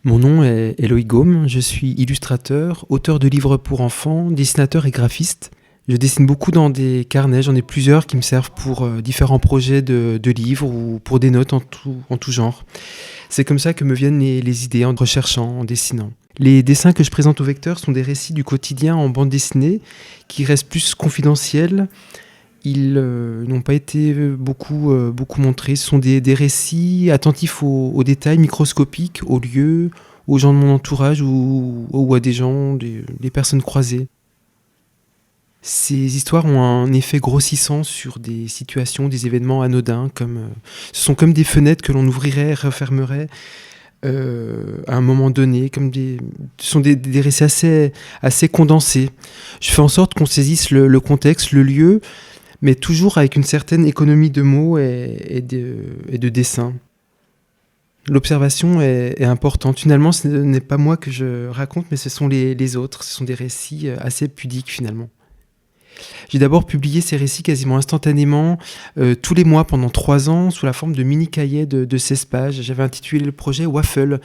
Mon nom est Eloï Gaume, je suis illustrateur, auteur de livres pour enfants, dessinateur et graphiste. Je dessine beaucoup dans des carnets, j'en ai plusieurs qui me servent pour différents projets de livres ou pour des notes en tout genre. C'est comme ça que me viennent les idées en recherchant, en dessinant. Les dessins que je présente au vecteur sont des récits du quotidien en bande dessinée qui restent plus confidentiels. Ils n'ont pas été beaucoup montrés. Ce sont des récits attentifs aux détails microscopiques, aux lieux, aux gens de mon entourage ou à des gens, des personnes croisées. Ces histoires ont un effet grossissant sur des situations, des événements anodins. Ce sont comme des fenêtres que l'on ouvrirait et refermerait à un moment donné. Ce sont des récits assez condensés. Je fais en sorte qu'on saisisse le contexte, le lieu, mais toujours avec une certaine économie de mots et de dessins. L'observation est importante. Finalement, ce n'est pas moi que je raconte, mais ce sont les autres. Ce sont des récits assez pudiques, finalement. J'ai d'abord publié ces récits quasiment instantanément, tous les mois pendant 3 ans, sous la forme de mini-cahiers de 16 pages. J'avais intitulé le projet Waffle.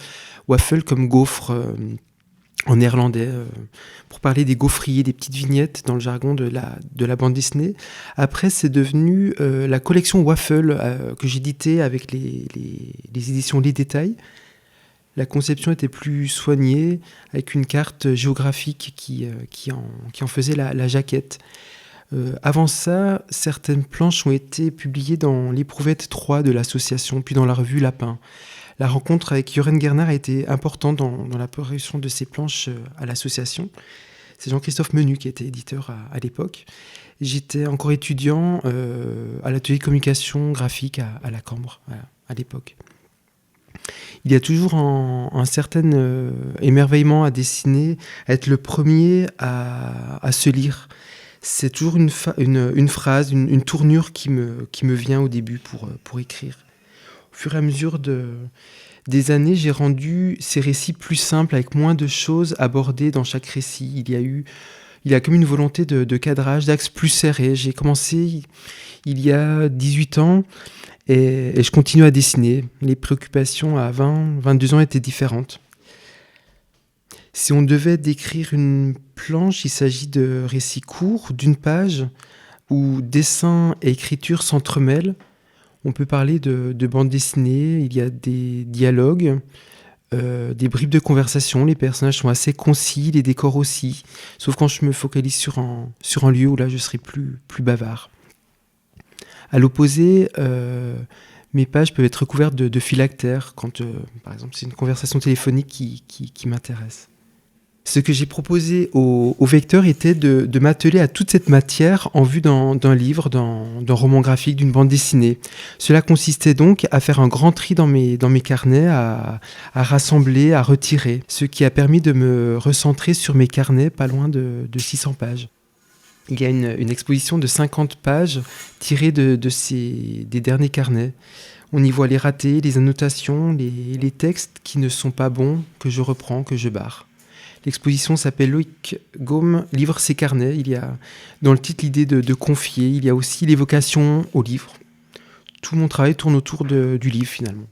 Waffle comme gaufre en néerlandais, pour parler des gaufriers, des petites vignettes dans le jargon de la bande dessinée. Après, c'est devenu la collection Waffle que j'éditais avec les éditions Les Détails. La conception était plus soignée, avec une carte géographique qui en faisait la jaquette. Avant ça, certaines planches ont été publiées dans l'Éprouvette 3 de l'association, puis dans la revue Lapin. La rencontre avec Joren Gerner a été importante dans la parution de ces planches à l'association. C'est Jean-Christophe Menu qui était éditeur à l'époque. J'étais encore étudiant à l'atelier de communication graphique à la Cambre, à l'époque. Il y a toujours un certain émerveillement à dessiner, à être le premier à se lire. C'est toujours une phrase, une tournure qui me vient au début pour écrire. Au fur et à mesure des années, j'ai rendu ces récits plus simples, avec moins de choses abordées dans chaque récit. Il y a comme une volonté de cadrage, d'axes plus serrés. J'ai commencé il y a 18 ans et je continue à dessiner. Les préoccupations à 20, 22 ans étaient différentes. Si on devait décrire une planche, il s'agit de récits courts d'une page où dessin et écriture s'entremêlent. On peut parler de bande dessinée, il y a des dialogues, des bribes de conversation, les personnages sont assez concis, les décors aussi, sauf quand je me focalise sur un lieu où là je serai plus bavard. À l'opposé, mes pages peuvent être recouvertes de phylactères quand, par exemple, c'est une conversation téléphonique qui m'intéresse. Ce que j'ai proposé au vecteur était de m'atteler à toute cette matière en vue d'un livre, d'un roman graphique, d'une bande dessinée. Cela consistait donc à faire un grand tri dans mes carnets, à rassembler, à retirer, ce qui a permis de me recentrer sur mes carnets, pas loin de 600 pages. Il y a une exposition de 50 pages tirées des derniers carnets. On y voit les ratés, les annotations, les textes qui ne sont pas bons, que je reprends, que je barre. L'exposition s'appelle Loïc Gaume livre ses carnets. Il y a dans le titre l'idée de confier. Il y a aussi l'évocation au livre. Tout mon travail tourne autour du livre finalement.